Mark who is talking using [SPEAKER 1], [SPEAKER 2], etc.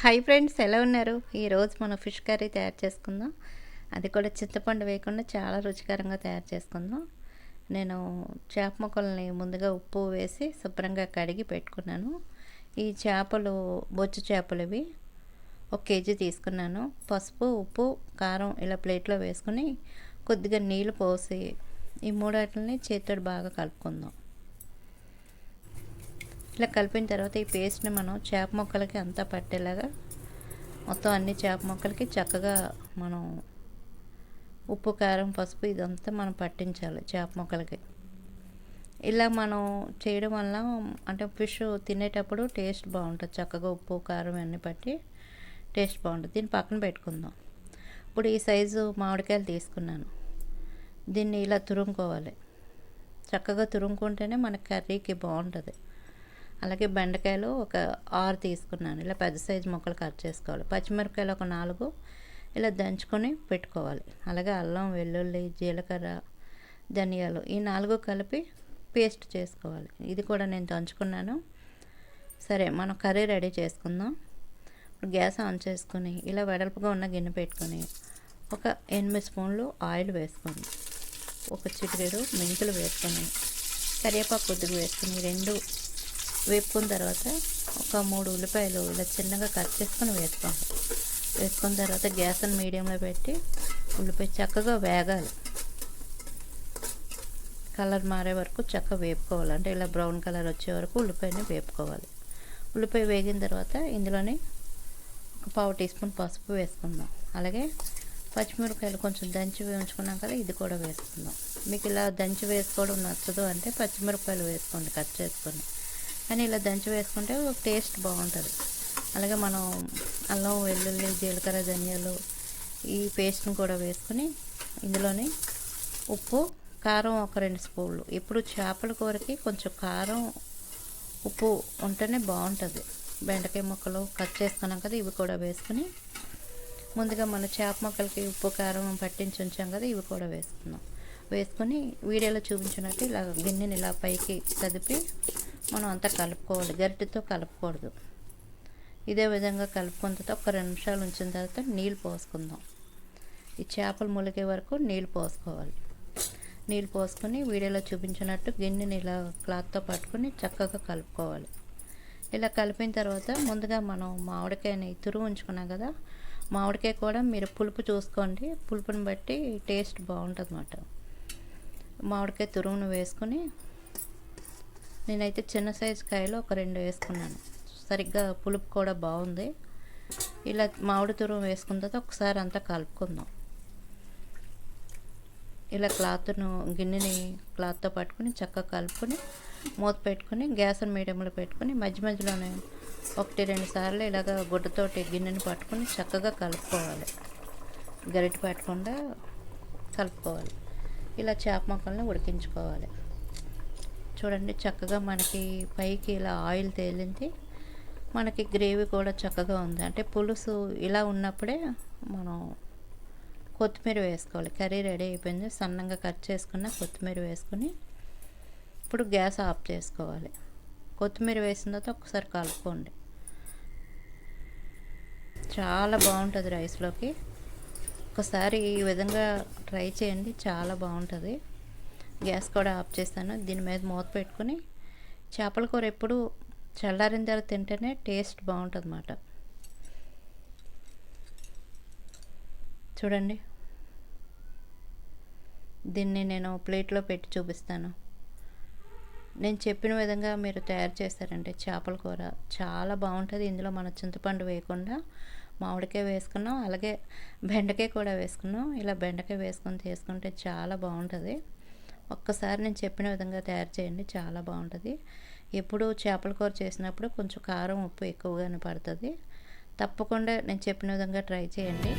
[SPEAKER 1] Hi friends, ఎలా ఉన్నారు? ఈరోజు మనం ఫిష్ కర్రీ తయారు చేసుకుందాం. అది కూడా చింతపండు వేయకుండా చాలా రుచికరంగా తయారు చేసుకుందాం. నేను చేప ముక్కల్ని ముందుగా ఉప్పు వేసి శుభ్రంగా కడిగి పెట్టుకున్నాను. ఈ చేపలు బొచ్చు చేపలు ఇవి 1 కేజీ తీసుకున్నాను. పసుపు, ఉప్పు, కారం ఇలా ప్లేట్లో వేసుకుని కొద్దిగా నీళ్ళు పోసి ఈ మూడాటిని చేతితో బాగా కలుపుకుందాం. ఇలా కలిపిన తర్వాత ఈ పేస్ట్ని మనం చేప ముక్కలకి అంతా పట్టేలాగా మొత్తం అన్ని చేప ముక్కలకి చక్కగా మనం ఉప్పు, కారం, పసుపు ఇదంతా మనం పట్టించాలి చేప ముక్కలకి. ఇలా మనం చేయడం వల్ల అంటే ఫిష్ తినేటప్పుడు టేస్ట్ బాగుంటుంది. చక్కగా ఉప్పు, కారం అన్నీ పట్టి టేస్ట్ బాగుంటుంది. దీన్ని పక్కన పెట్టుకుందాం. ఇప్పుడు ఈ సైజు మామిడికాయలు తీసుకున్నాను. దీన్ని ఇలా తురుముకోవాలి. చక్కగా తురుముకుంటేనే మన కర్రీకి బాగుంటుంది. అలాగే బెండకాయలు ఒక 6 తీసుకున్నాను. ఇలా పెద్ద సైజు ముక్కలు కట్ చేసుకోవాలి. పచ్చిమిరపకాయలు ఒక 4 ఇలా దంచుకొని పెట్టుకోవాలి. అలాగే అల్లం, వెల్లుల్లి, జీలకర్ర, ధనియాలు ఈ 4 కలిపి పేస్ట్ చేసుకోవాలి. ఇది కూడా నేను దంచుకున్నాను. సరే, మనం కర్రీ రెడీ చేసుకుందాం. ఇప్పుడు గ్యాస్ ఆన్ చేసుకొని ఇలా వెడల్పుగా ఉన్న గిన్నె పెట్టుకొని ఒక 8 స్పూన్లు ఆయిల్ వేసుకోండి. ఒక చిటికెడు మెంతులు వేసుకొని కరివేపాకు కొద్దిగా వేసుకొని 2 వేపుకున్న తర్వాత ఒక 3 ఉల్లిపాయలు ఇలా చిన్నగా కట్ చేసుకొని వేసుకున్న తర్వాత గ్యాస్ని మీడియంలో పెట్టి ఉల్లిపాయ చక్కగా వేగాలి. కలర్ మారే వరకు చక్కగా వేపుకోవాలి. అంటే ఇలా బ్రౌన్ కలర్ వచ్చే వరకు ఉల్లిపాయని వేపుకోవాలి. ఉల్లిపాయ వేగిన తర్వాత ఇందులోనే ఒక 1/2 టీ స్పూన్ పసుపు వేసుకుందాం. అలాగే పచ్చిమిరపకాయలు కొంచెం దంచి వేయించుకున్నాం కదా, ఇది కూడా వేసుకుందాం. మీకు ఇలా దంచి వేసుకోవడం నచ్చదు అంటే పచ్చిమిరపకాయలు వేసుకోండి కట్ చేసుకొని. కానీ ఇలా దంచి వేసుకుంటే టేస్ట్ బాగుంటుంది. అలాగే మనం అల్లం, వెల్లుల్లి, జీలకర్ర, ధనియాలు ఈ పేస్ట్ని కూడా వేసుకొని ఇందులోనే ఉప్పు, కారం ఒక 2 స్పూన్లు. ఇప్పుడు చేపల కూరకి కొంచెం కారం, ఉప్పు ఉంటేనే బాగుంటుంది. బెండకాయ ముక్కలు కట్ చేసుకున్నాం కదా, ఇవి కూడా వేసుకుని ముందుగా మన చేప ముక్కలకి ఉప్పు, కారం పట్టించి ఉంచాం కదా, ఇవి కూడా వేసుకొని వీడియోలో చూపించినట్టు ఇలా గిన్నెని ఇలా పైకి కదిపి మనం అంతా కలుపుకోవాలి. గరిటెతో కలపకూడదు. ఇదే విధంగా కలుపుకున్న తర్వాత ఒక 2 నిమిషాలు ఉంచిన తర్వాత నీళ్ళు పోసుకుందాం. ఈ చేపలు ములిగే వరకు నీళ్ళు పోసుకోవాలి. నీళ్ళు పోసుకొని వీడియోలో చూపించినట్టు గిన్నెని ఇలా క్లాత్తో పట్టుకొని చక్కగా కలుపుకోవాలి. ఇలా కలిపిన తర్వాత ముందుగా మనం మామిడికాయని తురుము ఉంచుకున్నాం కదా, మామిడికాయ కూడా మీరు పులుపు చూసుకోండి. పులుపుని బట్టి టేస్ట్ బాగుంటుంది అన్నమాట. మామిడికాయ తురుమును వేసుకొని నేనైతే చిన్న సైజు కాయలు ఒక 2 వేసుకున్నాను. సరిగ్గా పులుపు కూడా బాగుంది. ఇలా మామిడి తురుము వేసుకున్న తర్వాత ఒకసారి అంతా కలుపుకుందాం. ఇలా గిన్నెని క్లాత్తో పట్టుకుని చక్కగా కలుపుకొని మూత పెట్టుకుని గ్యాస్ని మీడియంలో పెట్టుకుని మధ్య మధ్యలోనే 1-2 సార్లు ఇలాగ గుడ్డతోటి గిన్నెని పట్టుకుని చక్కగా కలుపుకోవాలి. గరిటె పెట్టకుండా కలుపుకోవాలి. ఇలా చేప ముక్కల్ని ఉడికించుకోవాలి. చూడండి, చక్కగా మనకి పైకి ఇలా ఆయిల్ తేలింది. మనకి గ్రేవీ కూడా చక్కగా ఉంది. అంటే పులుసు ఇలా ఉన్నప్పుడే మనం కొత్తిమీర వేసుకోవాలి. కర్రీ రెడీ అయిపోయింది. సన్నంగా కట్ చేసుకున్న కొత్తిమీర వేసుకొని ఇప్పుడు గ్యాస్ ఆఫ్ చేసుకోవాలి. కొత్తిమీర వేసిన తర్వాత ఒకసారి కలుపుకోండి. చాలా బాగుంటుంది రైస్లోకి. ఒకసారి ఈ విధంగా ట్రై చేయండి, చాలా బాగుంటుంది. గ్యాస్ కూడా ఆఫ్ చేస్తాను. దీని మీద మూత పెట్టుకుని చేపల కూర ఎప్పుడు చల్లారిన తర్వాత తింటేనే టేస్ట్ బాగుంటుంది అన్నమాట. చూడండి, దీన్ని నేను ప్లేట్లో పెట్టి చూపిస్తాను. నేను చెప్పిన విధంగా మీరు తయారు చేస్తారంటే చేపల కూర చాలా బాగుంటుంది. ఇందులో మన చింతపండు వేయకుండా మామిడికాయ వేసుకున్నాం, అలాగే బెండకాయ కూడా వేసుకున్నాం. ఇలా బెండకాయ వేసుకొని చేసుకుంటే చాలా బాగుంటుంది. ఒక్కసారి నేను చెప్పిన విధంగా తయారు చేయండి, చాలా బాగుంటుంది. ఎప్పుడు చేపల కూర చేసినప్పుడు కొంచెం కారం, ఉప్పు ఎక్కువగానే పడుతుంది. తప్పకుండా నేను చెప్పిన విధంగా ట్రై చేయండి.